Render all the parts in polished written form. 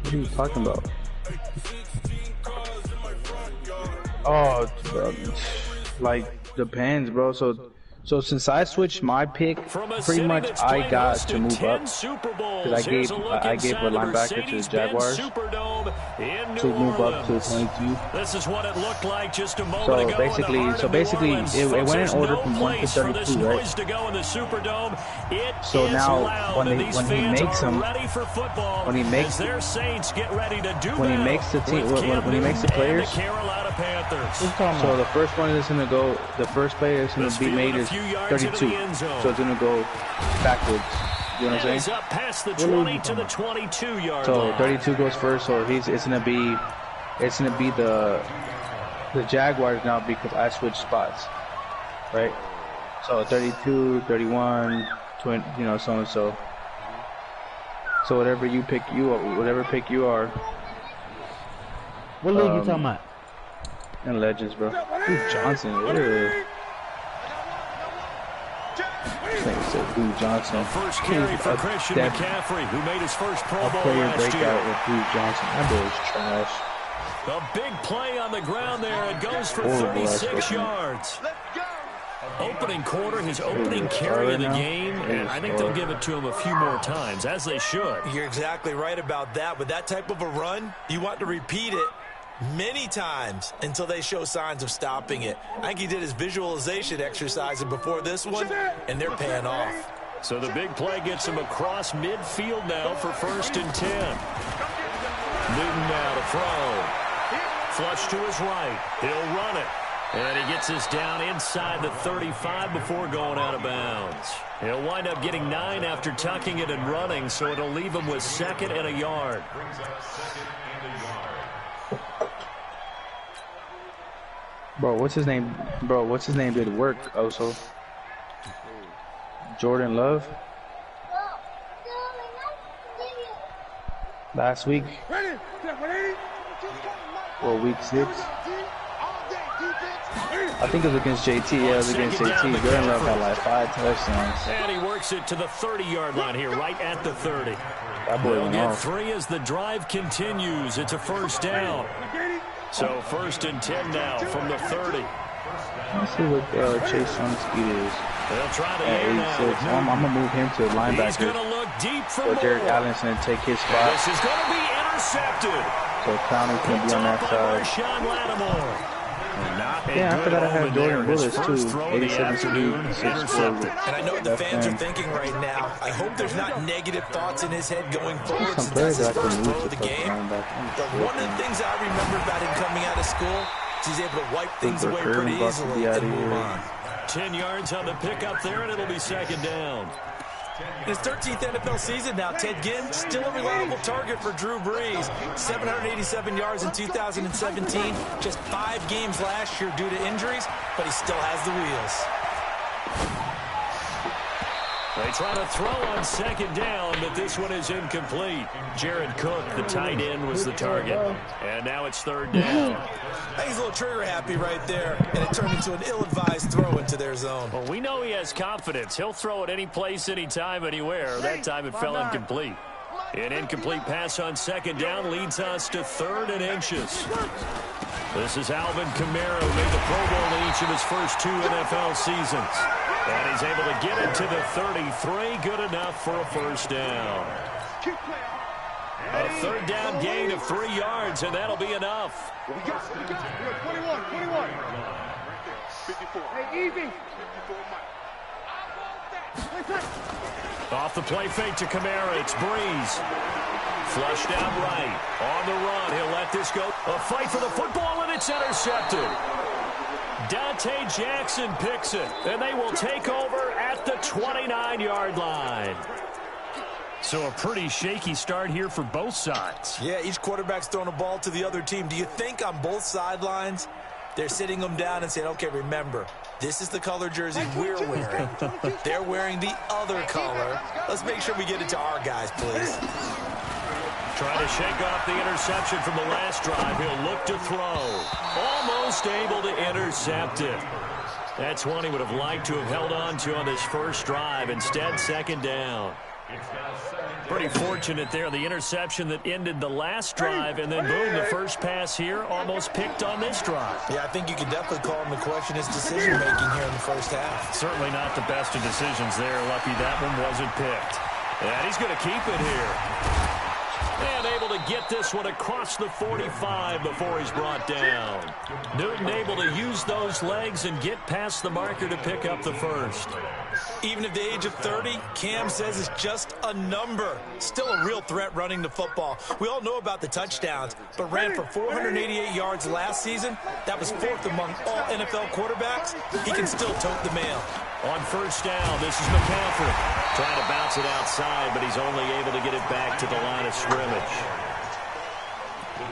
What are you talking about? Oh, like depends, bro. So since I switched my pick, pretty much I got to move up because I gave a linebacker to the Jaguars to move up to 22. This is what it looked like just a moment ago. So basically, it went in order from 1 to 32, right? So now when he makes them, when he makes the team, when he makes the players. So the first one is gonna go. The first player is gonna be made is 32. So it's gonna go backwards. You know what I'm saying? Up past the 20 to the 22-yard so line. 32 goes first. So it's gonna be the Jaguars now because I switched spots, right? So 32, 31, 20. You know, so and so. So whatever pick you are. What league you talking about? And Legends, bro. Dude Johnson. Dude Johnson. First carry for Christian McCaffrey, who made his first Pro Bowl last year. With Dude Johnson. That boy is trash. A big play on the ground there. It goes for 36 yards. Opening quarter, his opening carry of the game, and I think they'll give it to him a few more times, as they should. You're exactly right about that. With that type of a run, you want to repeat it many times until they show signs of stopping it. I think he did his visualization exercise before this one, and they're paying off. So the big play gets him across midfield now for 1st and 10. Newton now to throw. Flush to his right. He'll run it. And he gets us down inside the 35 before going out of bounds. He'll wind up getting 9 after tucking it and running, so it'll leave him with 2nd and a yard. Bro, what's his name? Did work also. Jordan Love. Last week. Or week 6. I think it was against JT. Yeah, it was against JT. Jordan Love had like 5 touchdowns. And he works it to the 30-yard line here, right at the 30. That boy They'll went get off. 3 as the drive continues. It's a 1st down. So 1st and 10 now from the 30. Let's see what Chase Young's speed is. They'll try to At 86. I'm going to move him to linebacker. He's going to look deep for So Derek Allen's going to take his spot. This is going to be intercepted. So Clowney's going to be on that side. Sean Lattimore. Yeah, I forgot I have Jordan Willis too. 87 speed, 6'4". And I know what the fans are thinking right now. I hope there's not negative thoughts in his head going forward since that's his first throw of the game. But one of the things I remember about him coming out of school is he's able to wipe things away pretty easily and move on. 10 yards on the pickup there, and it'll be 2nd down. In his 13th NFL season now, Ted Ginn still a reliable target for Drew Brees. 787 yards in 2017. Just 5 games last year due to injuries, but he still has the wheels. They try to throw on 2nd down, but this one is incomplete. Jared Cook, the tight end, was the target. And now it's 3rd down. I think he's a little trigger happy right there, and it turned into an ill-advised throw into their zone. Well, we know he has confidence. He'll throw it any place, anytime, anywhere. That time it fell incomplete. An incomplete pass on 2nd down leads us to 3rd and inches. This is Alvin Kamara, who made the Pro Bowl in each of his first 2 NFL seasons. And he's able to get it to the 33. Good enough for a 1st down. A 3rd down gain of 3 yards, and that'll be enough. We got 21. 54. Hey, easy. Off the play fake to Kamara, it's Breeze. Flushed out right. On the run, he'll let this go. A fight for the football, and it's intercepted. Dante Jackson picks it, and they will take over at the 29-yard line. So a pretty shaky start here for both sides. Yeah, each quarterback's throwing a ball to the other team. Do you think on both sidelines they're sitting them down and saying, okay, remember, this is the color jersey we're wearing. They're wearing the other color. Let's make sure we get it to our guys, please. Trying to shake off the interception from the last drive. He'll look to throw. Almost able to intercept it. That's one he would have liked to have held on to on this first drive. Instead, 2nd down. Pretty fortunate there. The interception that ended the last drive, and then boom, the first pass here almost picked on this drive. Yeah, I think you could definitely call him to question his decision-making here in the first half. Certainly not the best of decisions there. Lucky that one wasn't picked. And he's going to keep it here. And able to get this one across the 45 before he's brought down. Newton able to use those legs and get past the marker to pick up the first. Even at the age of 30, Cam says it's just a number. Still a real threat running the football. We all know about the touchdowns, but ran for 488 yards last season. That was 4th among all NFL quarterbacks. He can still tote the mail. On first down, this is McCaffrey. Trying to bounce it outside, but he's only able to get it back to the line of scrimmage.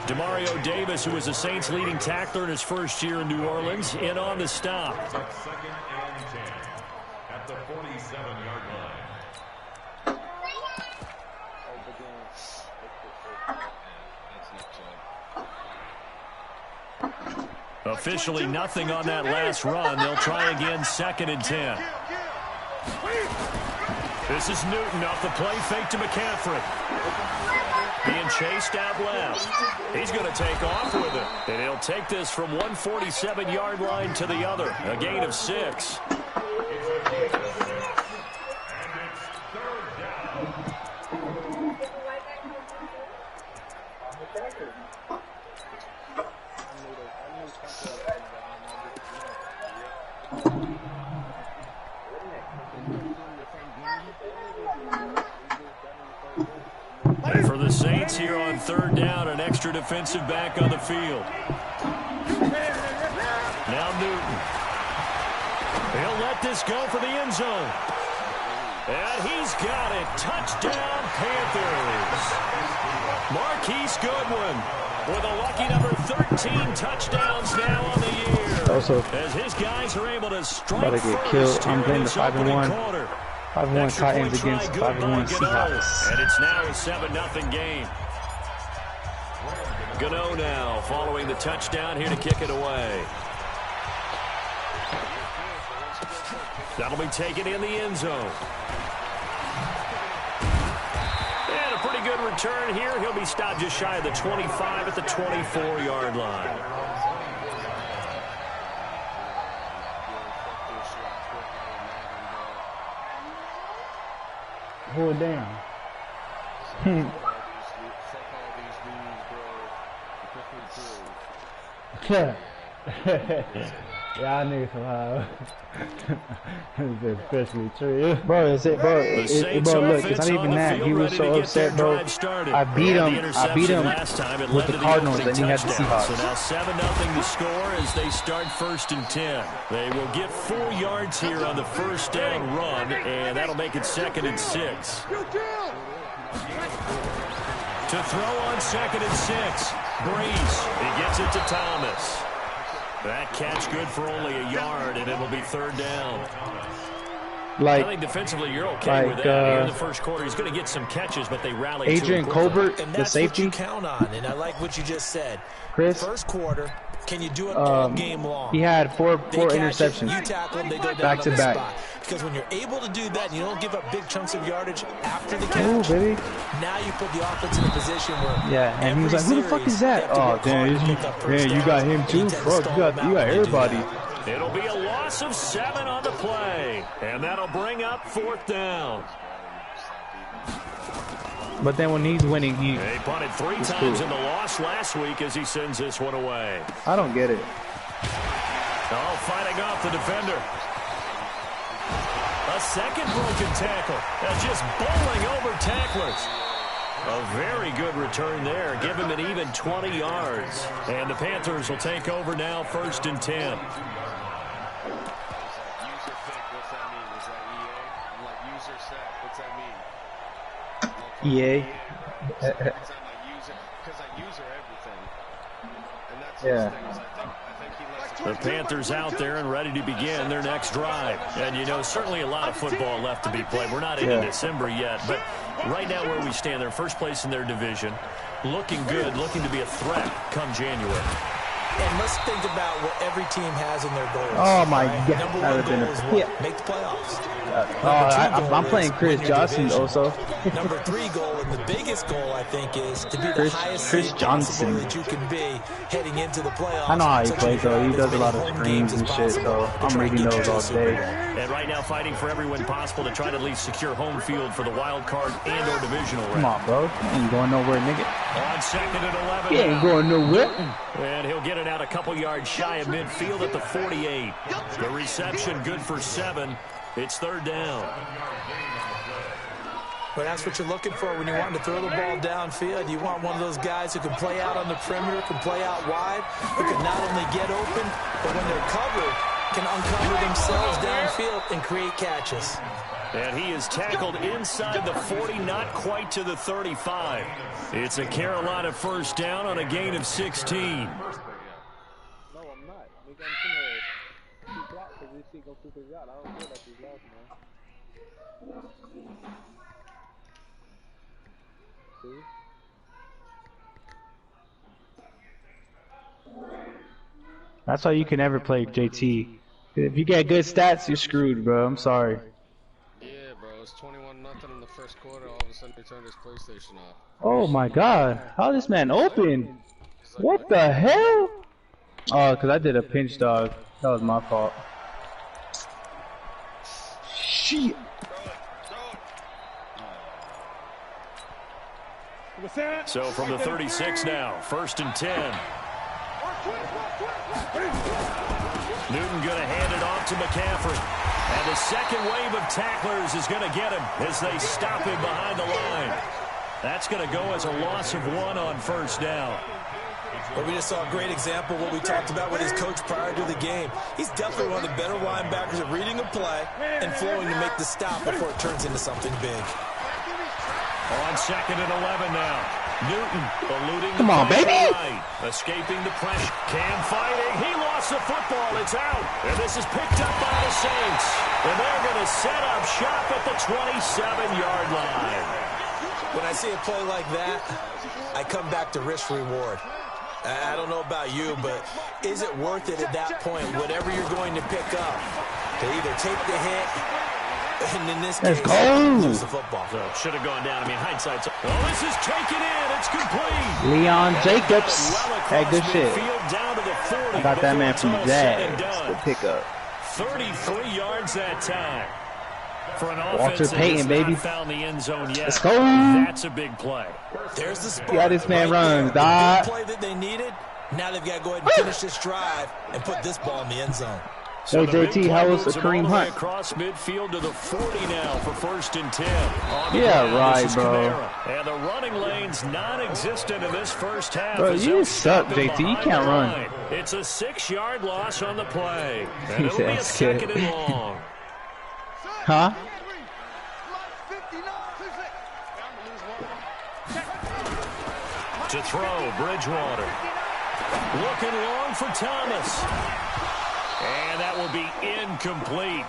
Demario Davis, who was the Saints' leading tackler in his first year in New Orleans, in on the stop. Second and 10 at the 47-yard line. Officially nothing on that last run. They'll try again, 2nd and 10. This is Newton off the play fake to McCaffrey. Being chased out left. He's going to take off with it. And he'll take this from 147-yard line to the other. A gain of 6. And for the Saints here on 3rd down, an extra defensive back on the field. Now Newton. He'll let this go for the end zone. And he's got it. Touchdown, Panthers. Marquise Goodwin with a lucky number 13 touchdowns now on the year. Also, as his guys are able to strike about to get killed. I'm playing the 5-1. 5-1 Titans against 5-1 Seahawks. And it's now a 7-0 game. Gano now following the touchdown here to kick it away. That'll be taken in the end zone. And a pretty good return here. He'll be stopped just shy of the 25 at the 24-yard line. Hold it down. Y'all niggas somehow. It's especially true. Bro, is it, bro? Bro, look, it's not even that. He was so upset, bro. I beat him with the Cardinals, and he had the Seahawks. So now 7-0 to score as they start 1st and 10. They will get 4 yards here on the first down run, and that'll make it 2nd and 6. To throw on 2nd and 6. Breeze. He gets it to Thomas. That catch good for only a yard, and it'll be 3rd down. I think defensively you're okay with that. Here in the first quarter, he's going to get some catches, but they rally. Adrian Colbert, and the safety. That's what you count on, and I like what you just said. Chris, first quarter, can you do it all game long? He had four interceptions. You tackle them, they go down back to back. Spot. Because when you're able to do that and you don't give up big chunks of yardage after the catch, baby. Now you put the offense in a position where and he was like, who the fuck is that? Oh, damn, you got him too? Bro, you got everybody. It'll be a loss of 7 on the play, and that'll bring up 4th down. But then when he's winning, he punted 3 times in the loss last week as he sends this one away. I don't get it. Oh, fighting off the defender. A second broken tackle. Just bowling over tacklers. A very good return there. Give him an even 20 yards. And the Panthers will take over now, 1st and 10. EA. Yeah. The Panthers out there and ready to begin their next drive. And, you know, certainly a lot of football left to be played. We're not into December yet, but right now where we stand, they're first place in their division. Looking good, looking to be a threat come January. And let's think about what every team has in their goals. Oh my God! Number one goal is what? Make the playoffs. I'm playing Chris Johnson also. Number 3 goal, and the biggest goal I think is to be the highest Chris seed Johnson that you can be heading into the playoffs. I know how he plays though. He does a lot of screens and shit, so I'm reading those all day. And right now fighting for every win possible to try to at least secure home field for the wild card and or divisional round. Come on, bro. You ain't going nowhere, nigga. On 2nd and 11. He ain't going nowhere. And he'll get it out a couple yards shy of midfield at the 48. The reception good for 7. It's 3rd down. But that's what you're looking for when you want to throw the ball downfield. You want one of those guys who can play out on the perimeter, can play out wide, who can not only get open, but when they're covered, can uncover themselves downfield and create catches. And he is tackled inside the 40, not quite to the 35. It's a Carolina 1st down on a gain of 16. No, I'm not. Nigga, I'm finna keep that because this shit go super out. I don't feel like he's lost, man. See? That's why you can never play JT. If you get good stats, you're screwed, bro. I'm sorry. Yeah, bro. It's 21-0 in the first quarter. All of a sudden, they turned his PlayStation off. Oh my God! How this man open? What the hell? Oh, cause I did a pinch dog. That was my fault. Shit. So from the 36 now, 1st and 10. Newton going to hand it off to McCaffrey. And the second wave of tacklers is going to get him as they stop him behind the line. That's going to go as a loss of 1 on 1st down. But we just saw a great example of what we talked about with his coach prior to the game. He's definitely one of the better linebackers at reading a play and flowing to make the stop before it turns into something big. On 2nd and 11 now. Newton eluding Come on, baby. Right, escaping the pressure. Cam fighting. He lost the football. It's out. And this is picked up by the Saints. And they're going to set up shop at the 27-yard line. When I see a play like that, I come back to risk-reward. I don't know about you, but is it worth it at that point, whatever you're going to pick up, to either take the hit, and in this case, lose the football? So it should have gone down. I mean, hindsight's... Oh, this is taken in. It's complete. Leon Jacobs. Hey, good shit. Down to the 40. I got that man from Jags. Good pickup. 33 yards that time. For an Walter Payton, baby. Found the end zone yet. Let's go. That's a big play. There's the spot. Yeah, this man runs, The dog. play that they needed. Now they've got to go ahead and finish this drive and put this ball in the end zone. So JT, how was Kareem Hunt? Across midfield to the 40 now for 1st and 10. Yeah, right, bro. And the running lane's non-existent in this first half. Bro, you suck, JT. You can't run. It's a 6-yard loss on the play. And He it'll be a said 2nd and long. Huh? To throw, Bridgewater. Looking long for Thomas. And that will be incomplete.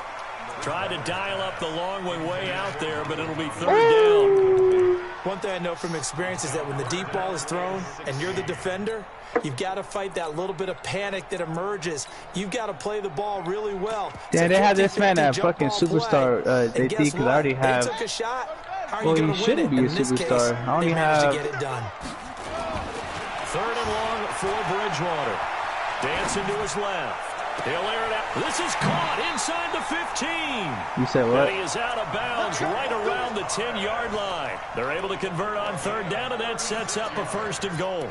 Tried to dial up the long way out there, but it'll be 3rd down. One thing I know from experience is that when the deep ball is thrown and you're the defender, you've got to fight that little bit of panic that emerges. You've got to play the ball really well. Yeah, they have this man at fucking superstar, JT, because I already have... They took a shot. How are Well, you he going to shouldn't win it? be a In this superstar. case, I only they managed have... to get it done. 3rd and long for Bridgewater. Dancing to his left. He'll air it out. This is caught inside the 15. You said what? And he is out of bounds right around the 10-yard line. They're able to convert on 3rd down, and that sets up a 1st and goal.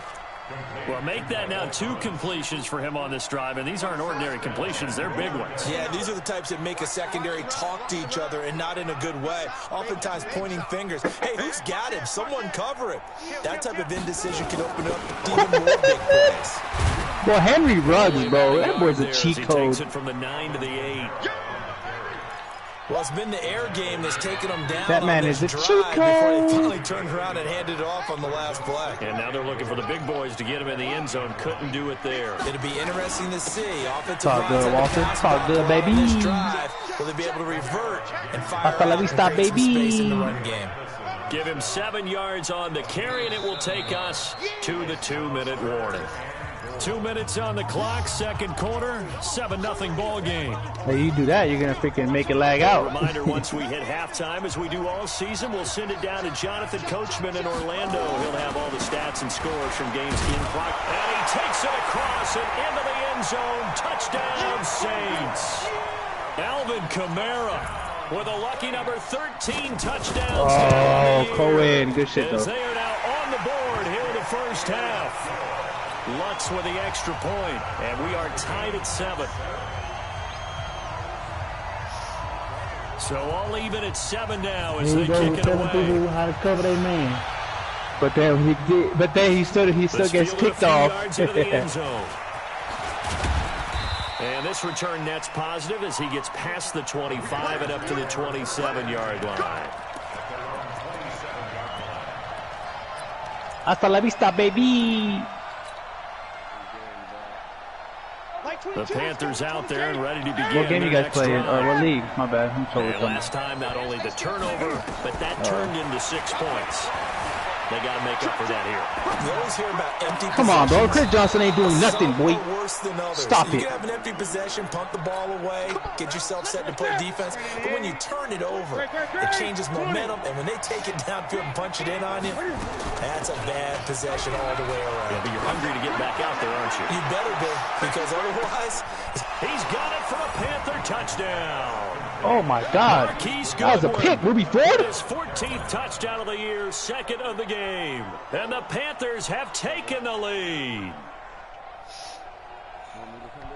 Well, make that now 2 completions for him on this drive, and these aren't ordinary completions. They're big ones. Yeah, these are the types that make a secondary talk to each other and not in a good way. Oftentimes pointing fingers. Hey, who's got him? Someone cover him. That type of indecision can open up even more big plays. Well, Henry Ruggs, bro. That boy's a cheat He code. takes it from the 9 to the 8. Well, it's been the air game that's taken them down. That man on this is a drive cheat before they code. finally turned around and handed it off on the last play. And now they're looking for the big boys to get him in the end zone. Couldn't do it there. It'll be interesting to see. Offensive Talk good, lines Walter. at the pass Talk good, block on baby. this drive. Will they be able to revert and fire Hasta la out and vista, create some baby. space in the run game? Give him 7 yards on the carry, and it will take us to the 2-minute warning. 2 minutes on the clock, second quarter, 7-0 ball game. Hey, you do that, you're gonna freaking make it lag out. Reminder: once we hit halftime, as we do all season, we'll send it down to Jonathan Coachman in Orlando. He'll have all the stats and scores from games in clock. And he takes it across and into the end zone. Touchdown, Saints. Alvin Kamara with a lucky number 13 touchdowns. Oh, Cohen, good shit as though. they are now on the board here in the first half. Lutz with the extra point, and we are tied at 7. So all even at 7 now as they kick it away. How to cover their man. But then he still gets kicked off. And this return net's positive as he gets past the 25 and up to the 27-yard line. Hasta la vista, baby. The Panthers out there and ready to begin. What game you guys play in? Or what league? My bad. I'm totally And last time, not only the turnover, but that turned into 6 points. They got to make up for that here. You always hear about empty Come on, bro. possessions. Chris Johnson ain't doing nothing, boy. Some are worse than others. Stop you it. can have an empty possession, punt the ball away, get yourself set to play defense. But when you turn it over, it changes momentum. And when they take it downfield and punch it in on you, that's a bad possession all the way around. Yeah, but you're hungry to get back out there, aren't you? You better be, because otherwise, He's got it for a Panther touchdown. Oh my God. That was a pick. Ruby Ford. His 14th touchdown of the year, second of the game. And the Panthers have taken the lead.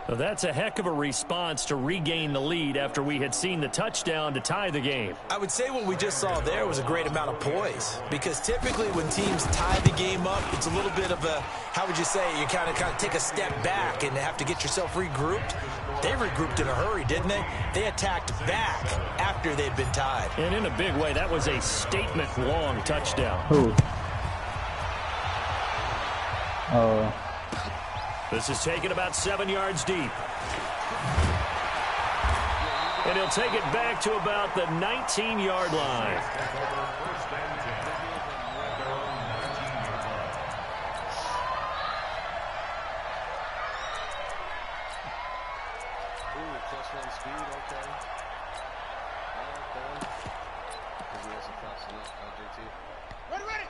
Well, that's a heck of a response to regain the lead after we had seen the touchdown to tie the game. I would say what we just saw there was a great amount of poise, because typically when teams tie the game up, it's a little bit of a, how would you say, you kind of take a step back and have to get yourself regrouped. They regrouped in a hurry, didn't they? They attacked back after they'd been tied. And in a big way, that was a statement-long touchdown. Who? Oh. This is taken about 7 yards deep. And he'll take it back to about the 19-yard line. +1 speed, okay.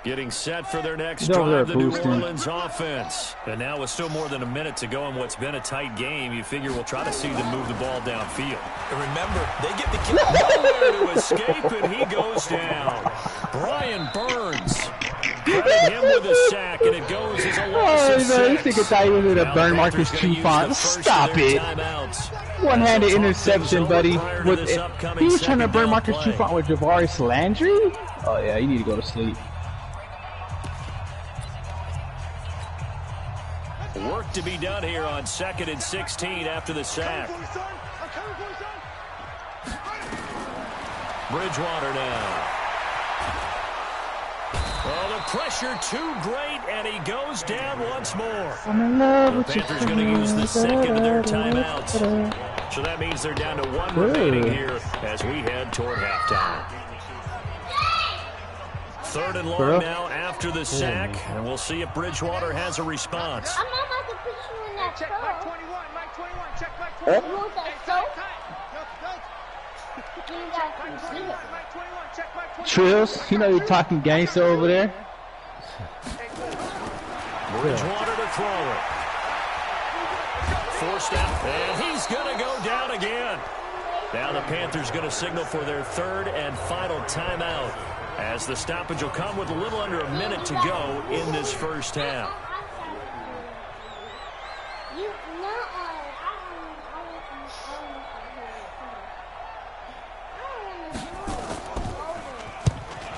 Getting set for their next He's over there drive, the New boosting. Orleans offense. And now with still more than a minute to go in what's been a tight game, you figure we'll try to see them move the ball downfield. And remember, they get the kick. Nowhere to escape, and he goes down. Brian Burns. Credit him with a sack, and it goes as a loss of 6. This nigga thought he was in a Now burn the Marcus Panthers gonna use Trufant. the first of Stop their it. timeouts. One-handed As we'll talk interception, things over buddy. prior to this upcoming He was trying to second burn down Marcus play. Trufant with Javaris Landry? Oh, yeah, you need to go to sleep. Work to be done here on 2nd and 16 after the sack. Bridgewater now. Oh, the pressure too great, and he goes down once more. I'm in love The with you. Panthers going to use the second of their timeouts. So that means they're down to 1 remaining here as we head toward halftime. 3rd and long Bro. now after the sack, and we'll see if Bridgewater has a response. I'm not about to put you in that Check toe. Mike 21, Mike 21, check Mike 21. You want that Hey, toe? tight. You ain't got to Mike see 21, it. Mike 21, check Mike 21. Trills, you know you're talking gangster over there. Bridgewater to throw it. Forced out, and he's going to go down again. Now the Panthers going to signal for their 3rd and final timeout, as the stoppage will come with a little under a minute to go in this first half.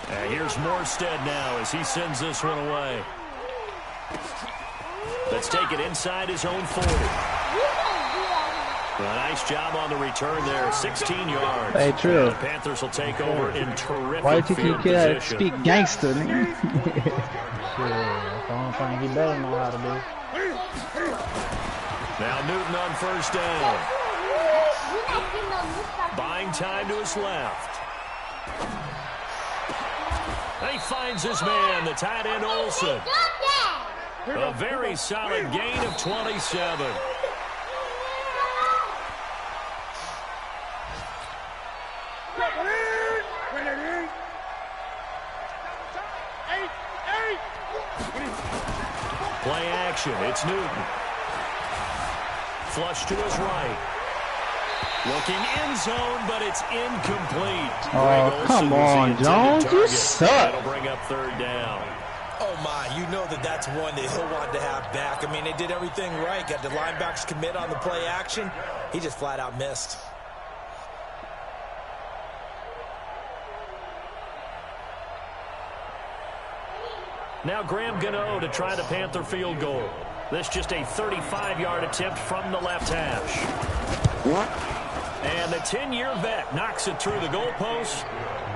And here's Morstead now as he sends this one away. Let's take it inside his own 40. A nice job on the return there, 16 yards. Hey, Trill. And the Panthers will take over in terrific Why you field can't position. speak gangster, nigga? That's the only thing he better know how to do. Now Newton on first down. Buying time to his left. And he finds his man, the tight end Olsen. A very solid gain of 27. Play action. It's Newton. Flush to his right. Looking end zone, but it's incomplete. Oh, come on, Jones. You suck. That'll bring up third down. Oh, my. You know that's one that he'll want to have back. I mean, they did everything right. Got the linebackers commit on the play action. He just flat out missed. Now Graham Gano to try the Panther field goal. This just a 35-yard attempt from the left hash. And the 10-year vet knocks it through the goalpost.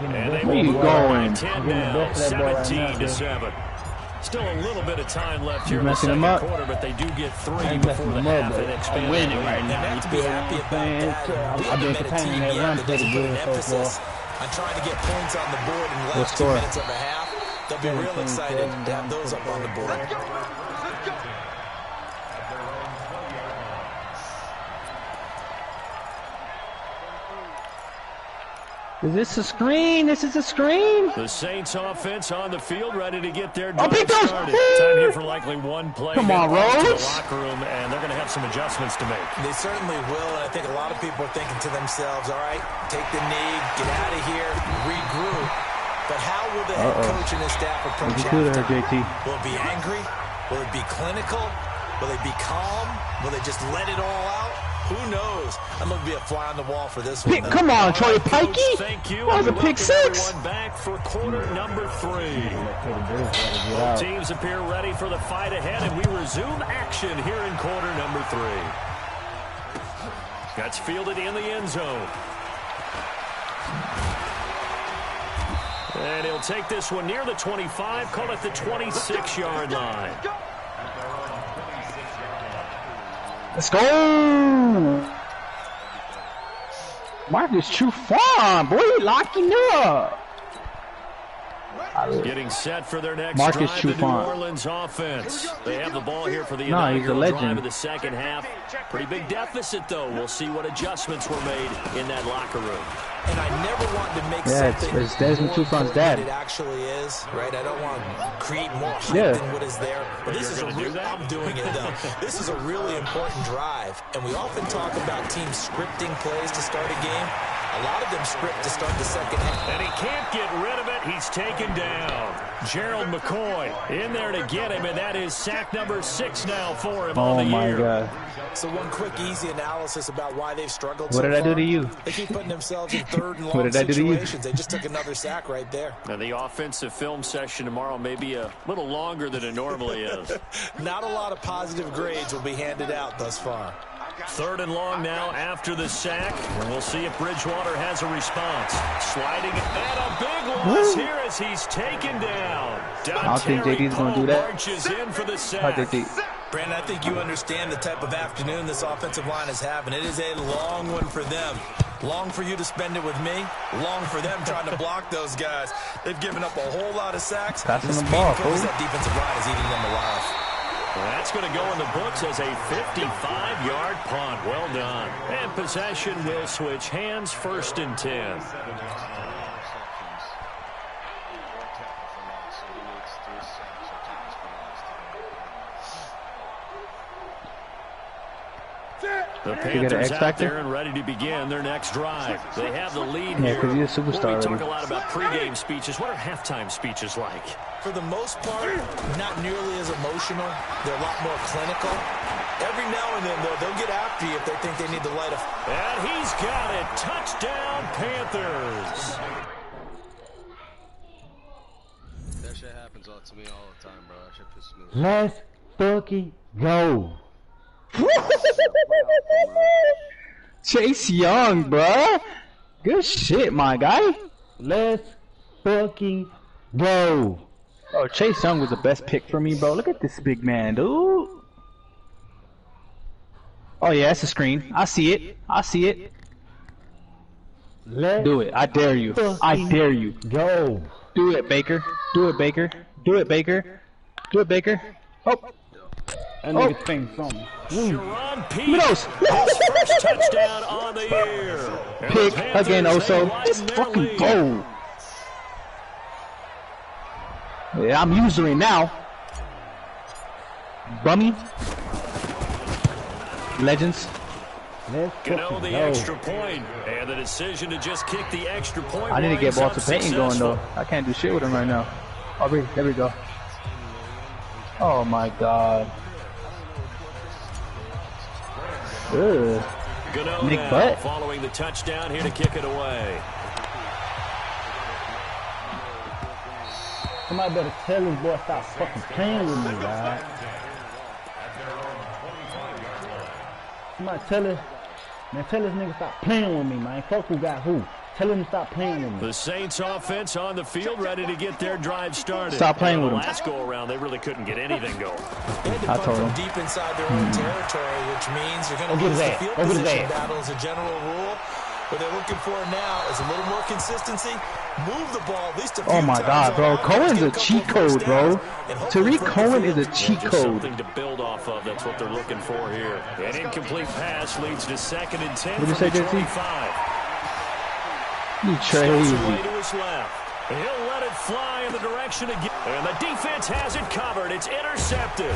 And they will going 10 now, 17-7. Still a little bit of time left here in the second quarter, but they do get 3 before the half and expand winning right now. You have to be happy about that. We haven't met a team yet that doesn't put an emphasis on trying to get points on the board in the last 2 minutes of a half. They'll be real excited to have those up on the board. Is this a screen? This is a screen. The Saints offense on the field, ready to get their drive started. Time here for likely one play. Come on, Rhodes. Rhodes. The locker room, and they're going to have some adjustments to make. They certainly will, and I think a lot of people are thinking to themselves, all right, take the knee, get out of here, regroup. But how will the head coach and his staff approach halftime? Will it be angry? Will it be clinical? Will they be calm? Will they just let it all out? Who knows? I'm going to be a fly on the wall for this one. Come on, Troy Pikey. Thank you. That was a pick six. Everyone back for quarter number 3. Both teams appear ready for the fight ahead, and we resume action here in quarter number 3. That's fielded in the end zone. And he'll take this one near the 25, call it the 26-yard line. Let's go! Marcus Trufant, boy, locking up. Getting set for their next Marcus drive, the New Trufant. Orleans offense. They have the ball here for the He's a inaugural drive legend. of the second half. Pretty big deficit, though. We'll see what adjustments were made in that locker room. And I never want to make something it's Desmond more Trufant's important dad. than it actually is, right? I don't want to create more hype than what is there. But this is I'm doing it, though. This is a really important drive. And we often talk about teams scripting plays to start a game. A lot of them script to start the second half. And he can't get rid of it. He's taken down. Gerald McCoy in there to get him, and that is sack number 6 now for him on the year. Oh, my God. So one quick, easy analysis about why they've struggled What so did I do far. to you? They keep putting themselves in third and What long did I do to you? situations. They just took another sack right there. And the offensive film session tomorrow may be a little longer than it normally is. Not a lot of positive grades will be handed out thus far. 3rd and long now after the sack. And we'll see if Bridgewater has a response. Sliding and a big loss here as he's taken down. I don't think JD's going to do that. Marches in for the I sack. think Brandon, I think you understand the type of afternoon this offensive line is having. It is a long one for them. Long for you to spend it with me. Long for them trying to block those guys. They've given up a whole lot of sacks. Passing the speed ball, comes, fool. that defensive line is eating them alive. Well, that's going to go in the books as a 55-yard punt. Well done. And possession will switch hands, 1st and 10. The Panthers out there and ready to begin their next drive. They have the lead here. because he's a superstar. We talk a lot about pregame speeches. What are halftime speeches like? For the most part, not nearly as emotional. They're a lot more clinical. Every now and then, though, they'll get after you if they think they need to light a... And he's got it. Touchdown, Panthers. That shit happens to me all the time, bro. That shit pisses me off. Let's fucking go. Chase Young, bruh. Good shit, my guy. Let's fucking go. Oh, Chase Young was the best pick for me, bro. Look at this big man, dude. Oh, yeah, it's a screen. I see it. I see it. Let's Do it. I dare you. I dare you. go. Do it, Baker. Do it, Baker. Do it, Baker. Do it, Baker. Oh, That nigga think something. Sharon Pete, Look at those. his first touchdown on the year. And the Pick Panthers, again, they Oso. widen Just their fucking lead. go. Yeah, I'm using now. Bummy. Legends. Let's Gano fucking the go. extra point, and the decision to just kick the extra point. I need to get winds Walter up Payton going though. successful. I can't do shit with him right now. Oh, there we go. Oh my god. Ugh. Gano Nick now Butt. following the touchdown here to kick it away. Somebody better tell this boy stop fucking playing with me, dog. Somebody tell this nigga stop playing with me, man. Fuck who got who. Tell him to stop playing with me. The Saints offense on the field, ready to get their drive started. Stop playing with the him. last go around, they really couldn't get anything going. They had to I punt told from him. deep inside their own territory, which means you're going Go to get lose his the ass. field Go get his position ass. battle as a general rule. What they're looking for now is a little more consistency. Move the ball at least a few Oh my times god, bro. on offense, Cohen's get a couple cheat of first code, bro. downs, and hopefully Tariq flip the Cohen field. is a cheat Just code. something to build off of. That's what they're looking for here. An incomplete pass leads to 2nd and 10 What'd you from say, the JT? 25. You Steps away crazy. to his left. He'll let it fly in the direction again. And the defense has it covered. It's intercepted.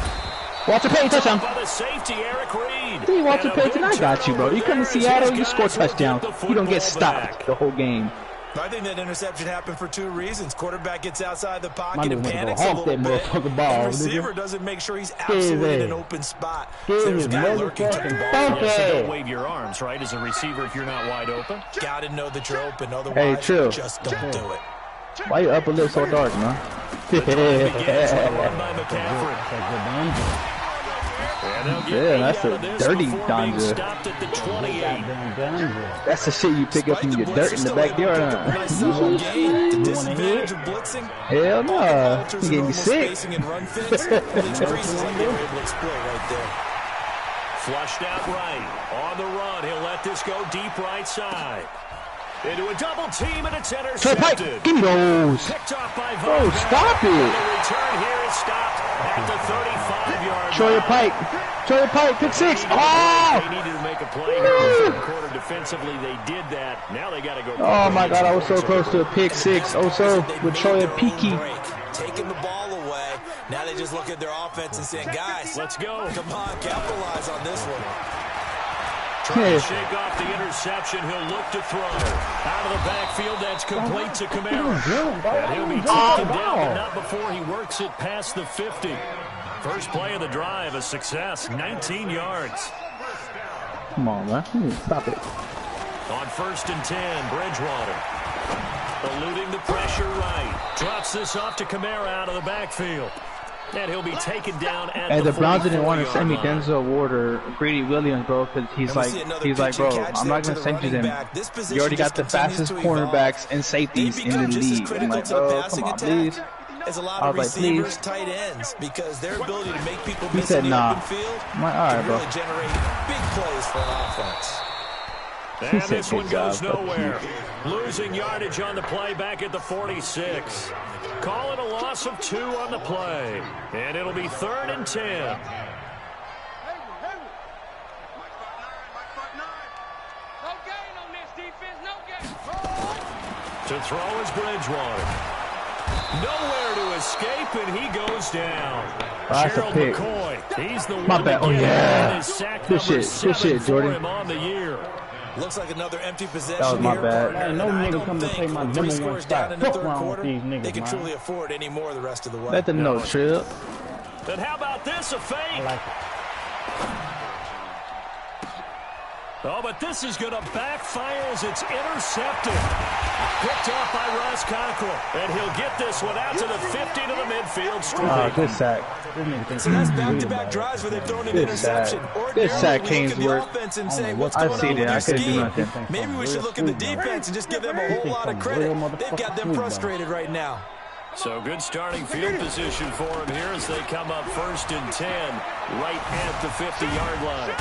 Walter Payton touchdown. By the safety, Eric Reed. See, Walter And a Payton, big I got you, bro. You come to turnover there Seattle, as you his score a guys will touchdown. get the You don't get football stopped back. the whole game. I think that interception happened for two reasons. Quarterback gets outside the My pocket and nigga panics wanna a go little honk that bit. motherfucking ball, And nigga. receiver doesn't make sure he's his absolutely in an ass. open spot. Give So there's his a guy lurking, took the motherfucking ball. thump Yeah, so don't ass. wave your arms, right, as a receiver if you're not wide open. Got to know that you're open. Otherwise, Hey, chill. just don't do it. Why your upper lip so dark, man? Begins with a run by McCaffrey. And they'll get Yeah, 8 that's out a of this dirty before being Donja. stopped at the 28. Goddamn Donja. That's the shit you pick up from your dirt in the backyard, huh? Nice solid game. The disadvantage of blitzing. Hell no. alters You the gave me normal sick. spacing and run fits. It increases like they were able to exploit right there. Flushed out right. On the run, he'll let this go deep right side. Into a double team, and it's Troy Pike, intercepted. give me those. Picked off by Bro, Von stop Bell. it. And the return here is stopped at the 35-yard Troy line. Pike. Troy Pike, pick six. They Oh! needed to make a play here in the third quarter defensively. They did that. Now they got to go. Oh my god, I was so close to a pick six. Also, with Troy Peaky. Taking the ball away. Now they just look at their offense and saying, guys, Let's go. come on, capitalize on this one. Trying to shake off the interception. He'll look to throw. Out of the backfield, that's complete to Kamara. And he'll be taken down, but not before he works it past the 50. First play of the drive, a success, 19 yards. Come on, man. Stop it. On 1st and 10, Bridgewater. Eluding the pressure right. Drops this off to Kamara out of the backfield. And he'll be taken down at Hey, the the Browns didn't want to 44-yard send me line. Denzel Ward or Greedy Williams, bro, because he's like, bro, I'm not gonna send you them. You already got the fastest cornerbacks and safeties in the league. I'm like, oh, come on, please. As a lot I of was like, receivers, please. tight ends, because their ability to make people He miss said, in the nah. open field I'm like, all right, can bro. really generate big plays for an offense. And said, this one "Good goes job, fuck nowhere. Losing yardage on the play back at the 46. Call it a loss of 2 on the play. And it'll be 3rd and 10. To throw is Bridgewater. Nowhere to escape, and he goes down. That's a Gerald pick. McCoy. He's the My one bad. to Oh, get it. yeah. And his sack Good number shit. Good 7 shit, for Jordan. him on the year. Looks like another empty possession. That was my here, bad. partner, Ain't no and I nigga don't come to think take my with number 3 one scores spot. down in the Fuck third wrong with quarter, these niggas, they can man. truly afford any more the rest of the way. Let them know, Trip. And how about this, a fake? I like it. Oh, but this is going to backfire as it's intercepted. Picked off by Ross Cockrell. And he'll get this one out to the 50 to the midfield stripe. Good sack. This nigga thinks So that's he's real back-to-back about it. drives where they've thrown an Good interception. sack. Ordinarily, Good sack, we look at the Kingsworth. offense and say, I what's I going see on with that. I your couldn't do scheme? nothing. Maybe we should look at the defense and just give them a whole lot of credit. They've got them frustrated right now. So good starting field position for him here as they come up 1st and 10 right at the 50-yard line.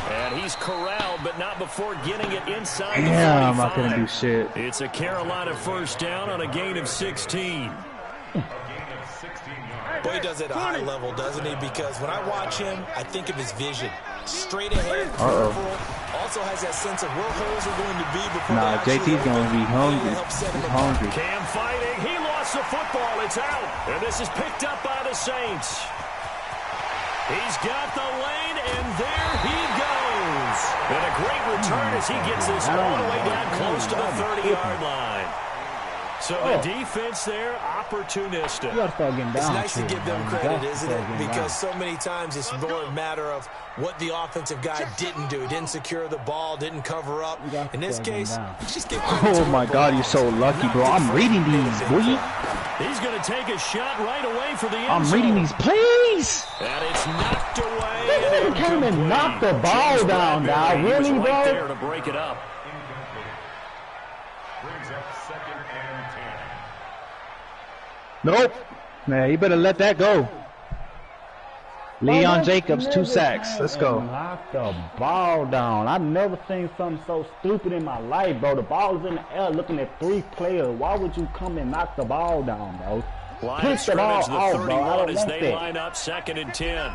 And he's corralled, but not before getting it inside Damn, the I 45. couldn't do shit. It's a Carolina 1st down on a gain of 16. Well, he does it at a high level, doesn't he? Because when I watch him, I think of his vision. Straight ahead, peripheral. Also has that sense of where holes are going to be before Nah, JT's going to be hungry. He's hungry. Cam fighting. He lost the football. It's out. And this is picked up by the Saints. He's got the lane, and there he goes. And a great return as he gets this all the way down close to the 30-yard line. So the defense there, opportunistic. It's nice to give them credit, isn't it? Because so many times it's more a matter of what the offensive guy didn't do. He didn't secure the ball, didn't cover up. In this case, just give credit. Oh, my God, you're so lucky, bro. I'm reading these, boy. He's going to take a shot right away for the end I'm reading these plays. And it's knocked away. They came and knocked the ball down, now. Really, bro? Right there to break it up. Brings up 2nd and 10. Nope. Man, you better let that go. Leon Jacobs, 2 sacks. Let's go. Knock the ball down. I've never seen something so stupid in my life, bro. The ball is in the air looking at 3 players. Why would you come and knock the ball down, bro? Line of scrimmage, the 31 bro. I don't as want they that. line up 2nd and 10.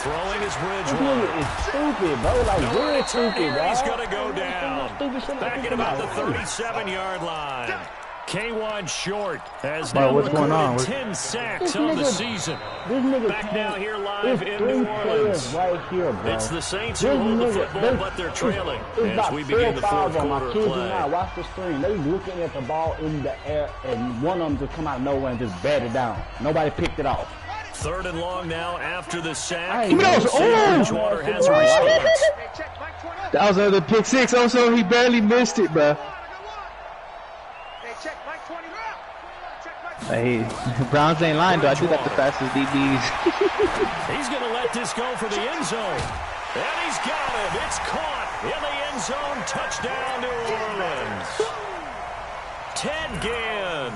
Throwing his This Bridgewater. nigga is stupid, bro. Like, real stupid, bro. He's going to go down. Stupid shit Back like at about the this. 37-yard line. K1 Short has Bro, now what's going on? recorded 10 sacks on the season. This nigga Back now here live it's in 3 New players Orleans. right here, bro. It's the Saints who This hold the nigga- football, but they're trailing It's as about we begin the 4 fourth of them. I quarter kid of you play. not. Watch the screen. They looking at the ball in the air, and one of them just come out of nowhere and just bat it down. Nobody picked it off. 3rd and long now after the sack. Give me those. Bridgewater has a response. That was another pick 6. Also, he barely missed it, bro. Hey, Browns ain't lying, though. I do got the fastest DBs. He's going to let this go for the end zone. And he's got it. It's caught in the end zone. Touchdown, New Orleans. Ted Ginn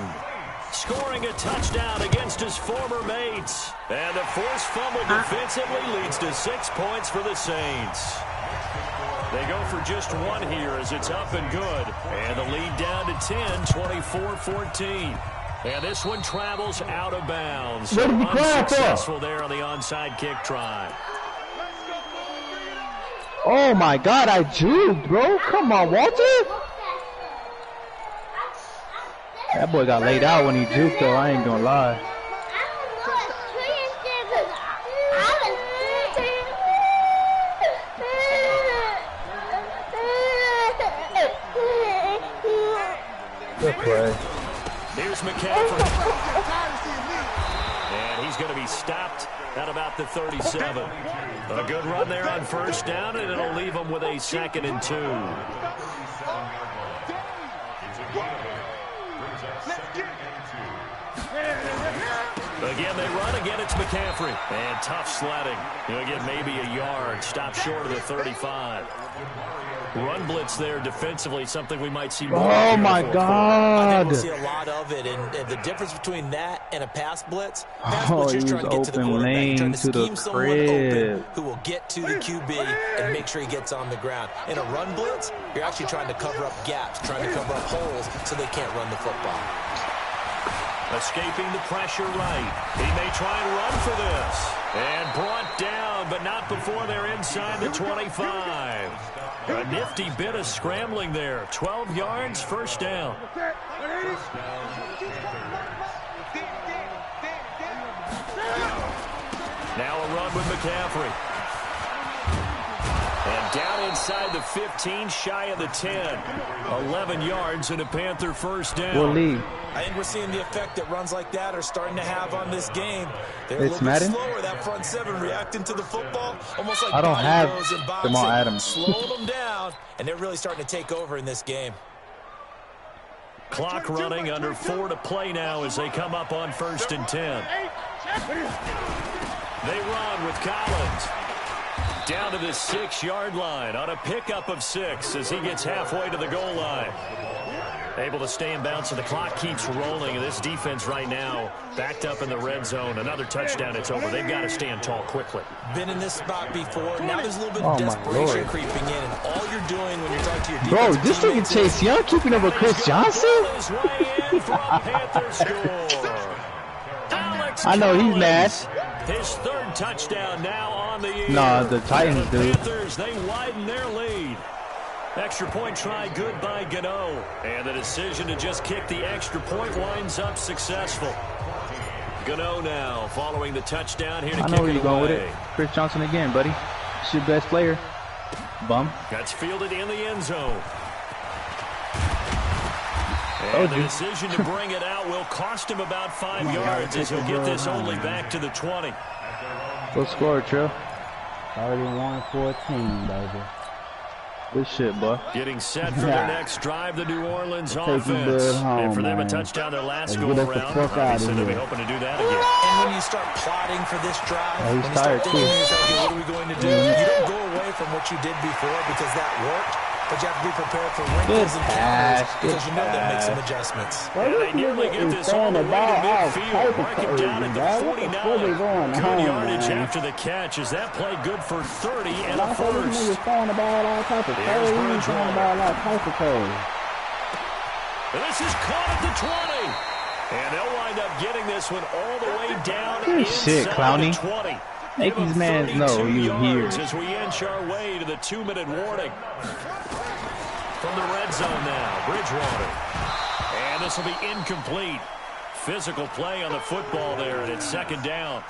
scoring a touchdown against his former mates. And the forced fumble defensively leads to 6 points for the Saints. They go for just 1 here as it's up and good. And the lead down to 10, 24-14. And this one travels out of bounds. So unsuccessful there on the onside kick try. Oh, my God, I juked, bro. Come on, Walter. That boy got laid out when he juked, though. I ain't gonna lie. Good play. Here's McCaffrey. And he's going to be stopped at about the 37. A good run there on 1st down, and it'll leave him with a 2nd and 2. Again, they run. Again, it's McCaffrey. And tough sledding. He'll get maybe a yard. Stop short of the 35. Run blitz there defensively, something we might see more. Oh, my I God. think we'll see a lot of it, and the difference between that and a pass blitz, pass Oh, blitz, he you're trying to was get to the open quarterback. You're lane trying to to the scheme someone open crib. who will get to the QB and make sure he gets on the ground. In a run blitz, you're actually trying to cover up gaps, trying to cover up holes so they can't run the football. Escaping the pressure right. He may try and run for this. And brought down, but not before they're inside the 25. A nifty bit of scrambling there. 12 yards, 1st down. Now a run with McCaffrey. And down inside the 15, shy of the 10. 11 yards and a Panther 1st down. We'll leave. I think we're seeing the effect that runs like that are starting to have on this game. They're It's a little Madden? bit slower, that front 7 reacting to the football, almost like I don't body have blows in Jamal boxing. Adams. Slowing them down, and they're really starting to take over in this game. Clock running, under 4 to play now as they come up on 1st and 10. They run with Collins. Down to the 6-yard line on a pickup of 6 as he gets halfway to the goal line. Able to stay in bounds, so the clock keeps rolling. This defense right now backed up in the red zone. Another touchdown, it's over. They've got to stand tall quickly. Been in this spot before. Now there's a little bit of desperation creeping in, and all you're doing when you're talking to your defense. Bro, this nigga Chase Young keeping up with Chris Johnson? I know he's mad. His third touchdown now on the year. Nah, the Titans do. Panthers, they widen their lead. Extra point try good by Gano. And the decision to just kick the extra point winds up successful. Gano now following the touchdown here to kick it away. I know where you're going with it. Chris Johnson again, buddy. It's your best player. Bum. That's fielded in the end zone. And the decision to bring it out will cost him about 5 yards as he'll get this only back to the 20. What score, Trill? 31-14, baby. Good shit, boy. Getting set for their next drive, the New Orleans offense. And for them, a touchdown their last go-around. Obviously, they'll be hoping to do that again. And when you start plotting for this drive, when you start thinking to yourself, okay, what are we going to do? You don't go away from what you did before because that worked. But you have to be prepared for wrinkles and counters because you know that makes some adjustments. Yeah, they nearly get this all the way to midfield. Mark it down at the 49. Good yardage after the catch. Is that play good for 30 and a first? Here's Bridgewater. This is caught at the 20. And they'll wind up getting this one all the way down Shit, Clowney. the 20. Make these mans know you here. As we inch our way to the 2-minute warning. From the red zone now, Bridgewater. And this will be incomplete. Physical play on the football there, and it's second down.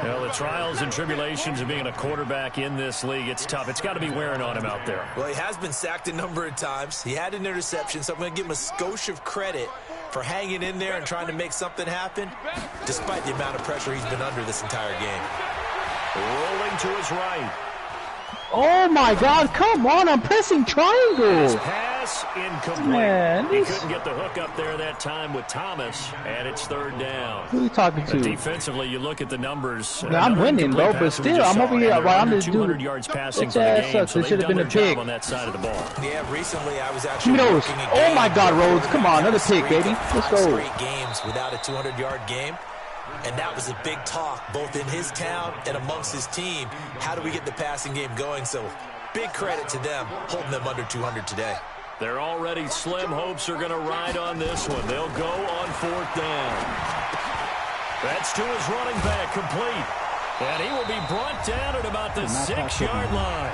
Well, the trials and tribulations of being a quarterback in this league, it's tough. It's got to be wearing on him out there. Well, he has been sacked a number of times. He had an interception, so I'm going to give him a skosh of credit for hanging in there and trying to make something happen, despite the amount of pressure he's been under this entire game. Rolling to his right. Oh my God! Come on! I'm pressing triangle. Pass incomplete. Man, he couldn't get the hook up there that time with Thomas, and it's third down. Who are you talking to? Defensively, you look at the numbers. I'm winning, bro, but still, I'm over here. I'm just doing 200 yards passing for the game, so it should have been a pick on that side of the ball. Yeah, recently I was actually looking at oh my God, Rhodes! Come on, another pick, baby. Let's go. 5 straight games without a 200-yard game. And that was a big talk, both in his town and amongst his team. How do we get the passing game going? So big credit to them, holding them under 200 today. They're already slim hopes are going to ride on this one. They'll go on fourth down. That's to his running back, complete. And he will be brought down at about the 6-yard line.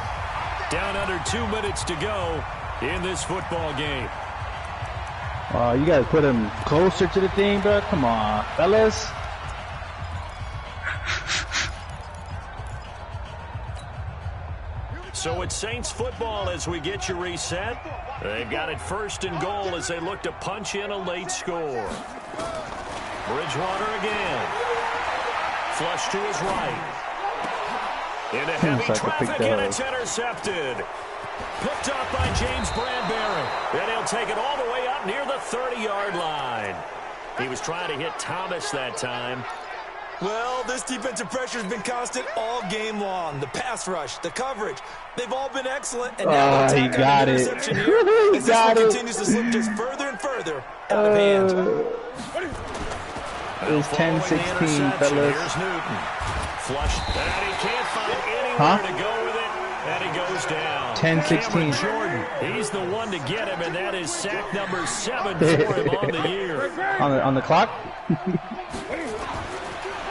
Down under 2 minutes to go in this football game. You got to put him closer to the thing, bro. Come on, fellas. So it's Saints football as we get you reset. They've got it first and goal as they look to punch in a late score. Bridgewater again. Flush to his right. Into heavy traffic, and it's intercepted. Picked up by James Bradbury. And he'll take it all the way up near the 30-yard line. He was trying to hit Thomas that time. Well, this defensive pressure has been constant all game long. The pass rush, the coverage, they've all been excellent. And now the he got it. Here, as this one continues to slip just further and further out of hand. It was 10-16, fellas. Here's Newton. Flush. And he can't find anywhere to go with it. And he goes down. 10-16. Jordan, he's the one to get him, and that is sack number 7 for him on the year. On the clock?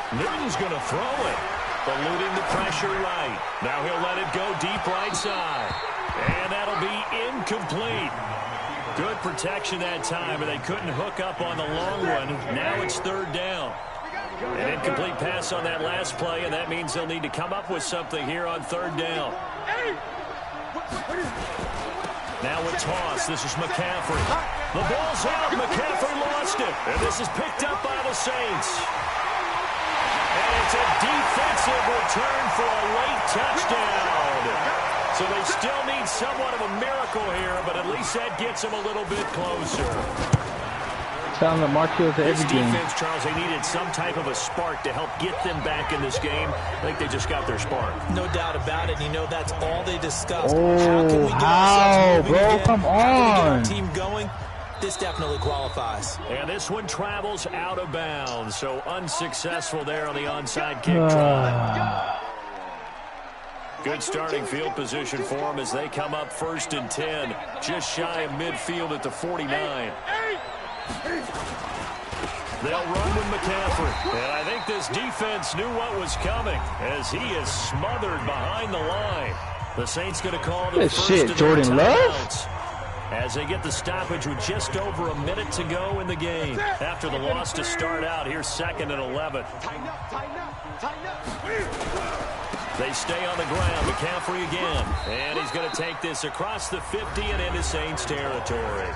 Newton's going to throw it, eluding the pressure right. Now he'll let it go deep right side. And that'll be incomplete. Good protection that time, but they couldn't hook up on the long one. Now it's third down. An incomplete pass on that last play, and that means they'll need to come up with something here on third down. Now a toss. This is McCaffrey. The ball's out. McCaffrey lost it. And this is picked up by the Saints. And it's a defensive return for a late touchdown. So they still need somewhat of a miracle here, but at least that gets them a little bit closer. Telling the Marquez to every game. Defense, Charles, they needed some type of a spark to help get them back in this game. I think they just got their spark. No doubt about it. You know, that's all they discussed. Oh, how can we get ourselves moving bro? again? Come How can we get our on. team going? This definitely qualifies. And this one travels out of bounds, so unsuccessful there on the onside kick try. Good starting field position for them as they come up 1st and 10, just shy of midfield at the 49. They'll run with McCaffrey. And I think this defense knew what was coming as he is smothered behind the line. The Saints going to call the first shit, of Jordan their Love? timeouts as they get the stoppage with just over a minute to go in the game. After the loss to start out, here's 2nd and 11. They stay on the ground. McCaffrey again. And he's going to take this across the 50 and into Saints territory.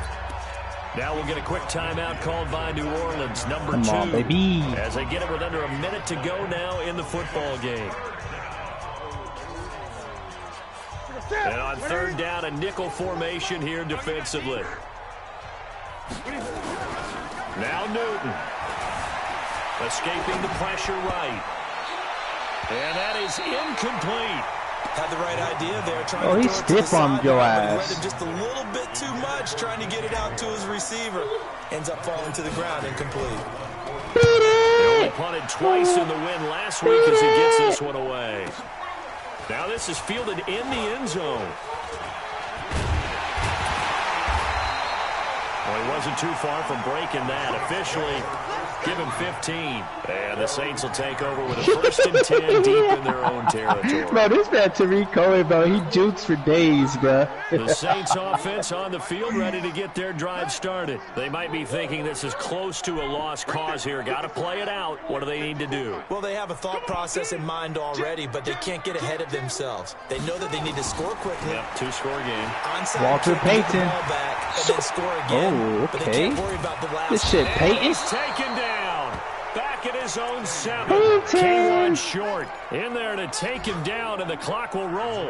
Now we'll get a quick timeout called by New Orleans, number 2. Come on, baby. As they get it with under a minute to go now in the football game. And on 3rd down, a nickel formation here defensively. Now Newton. Escaping the pressure right. And that is incomplete. Had the right idea there. Trying to he throw it to the stiff-armed your sideline, but he ass. let him just a little bit too much, trying to get it out to his receiver. Ends up falling to the ground, incomplete. They only punted twice in the win last week as he gets this one away. Now this is fielded in the end zone. Well, he wasn't too far from breaking that. Officially, give him 15. And the Saints will take over with a 1st and 10 deep in their own territory. Bro, this man Tariq Cohen, bro, he jukes for days, bro. The Saints offense on the field ready to get their drive started. They might be thinking this is close to a lost cause here. Got to play it out. What do they need to do? Well, they have a thought process in mind already, but they can't get ahead of themselves. They know that they need to score quickly. Yep, 2-score game. Onside Walter kick, get the Payton. ball back, and then score again. Oh, But they okay. can't worry about the last This shit, one. Peyton. He's taken down. Back at his own 7. Peyton. K1 short. In there to take him down, and the clock will roll.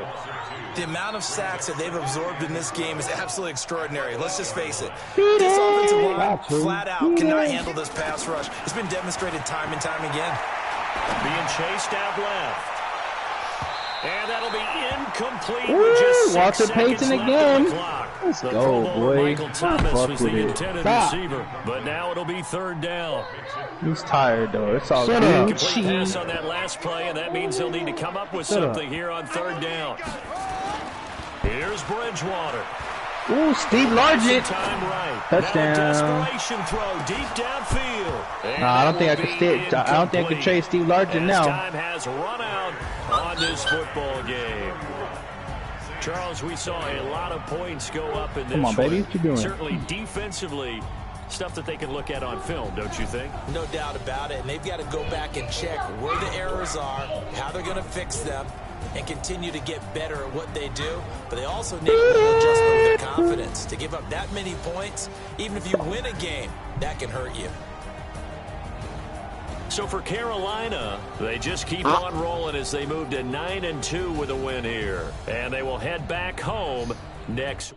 The amount of sacks that they've absorbed in this game is absolutely extraordinary. Let's just face it. This offensive line, flat out, cannot handle this pass rush. It's been demonstrated time and time again. Being chased out left. And that'll be incomplete Woo, with just 6 Walter seconds Payton left again. on the clock. Let's The go, Pro Bowler boy. Michael Thomas Fuck was with the it. intended Stop. receiver, but now it'll be 3rd down. He's tired, though. It's all Shut up. good. Complete pass on that last play, and that means they'll need to come up with Shut up. something here on 3rd down. Here's Bridgewater. Ooh, Steve Largent. Time right. Touchdown. Now a desperation throw deep downfield. And Nah, I don't think I that will can be stay. I don't think I can incomplete. trade Steve Largent As now. time has run out on this football game. Charles, we saw a lot of points go up in this Come on, baby. one. What you doing? Certainly defensively, stuff that they can look at on film, don't you think? No doubt about it. And they've got to go back and check where the errors are, how they're going to fix them, and continue to get better at what they do. But they also need a little adjustment with their confidence. To give up that many points, even if you win a game, that can hurt you. So for Carolina, they just keep on rolling as they move to 9-2 with a win here. And they will head back home next.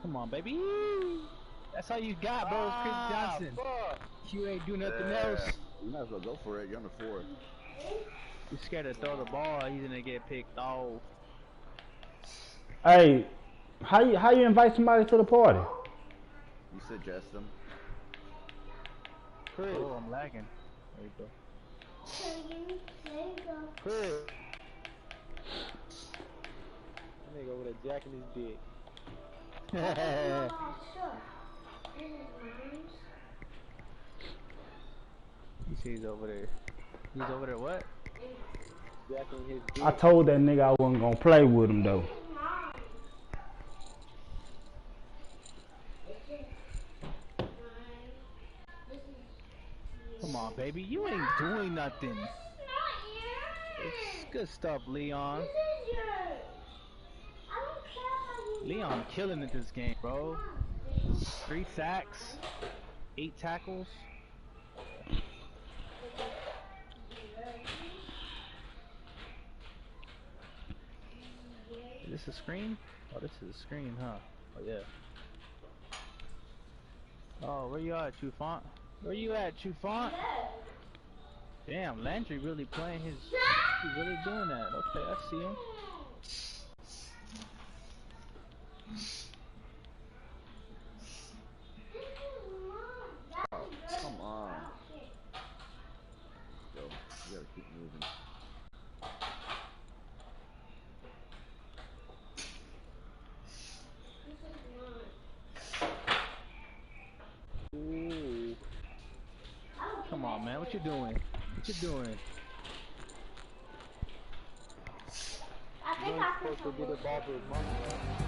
Come on, baby. That's all you got, bro. It's Chris Johnson. You ain't do nothing else. You might as well go for it. You're on the 4. You scared to throw the ball. He's gonna get picked off. Hey, how you invite somebody to the party? You suggest them. Chris. Oh, I'm lagging. There you go. Chris. That nigga over there jacking his dick. You see he's over there. He's over there what? Jacking his dick. I told that nigga I wasn't gonna play with him though. Come on, baby. You ain't doing nothing. It's good stuff, Leon. Leon killing it this game, bro. 3 sacks, 8 tackles. Is this a screen? Oh, this is a screen, huh? Oh, yeah. Oh, where you at, Trufant? Where you at, Trufant? Damn, Landry really playing his... He's really doing that. Okay, I see him. Oh, come on. Yo, you gotta keep moving. Ooh. Come on, man. What you doing? What you doing? I think I can.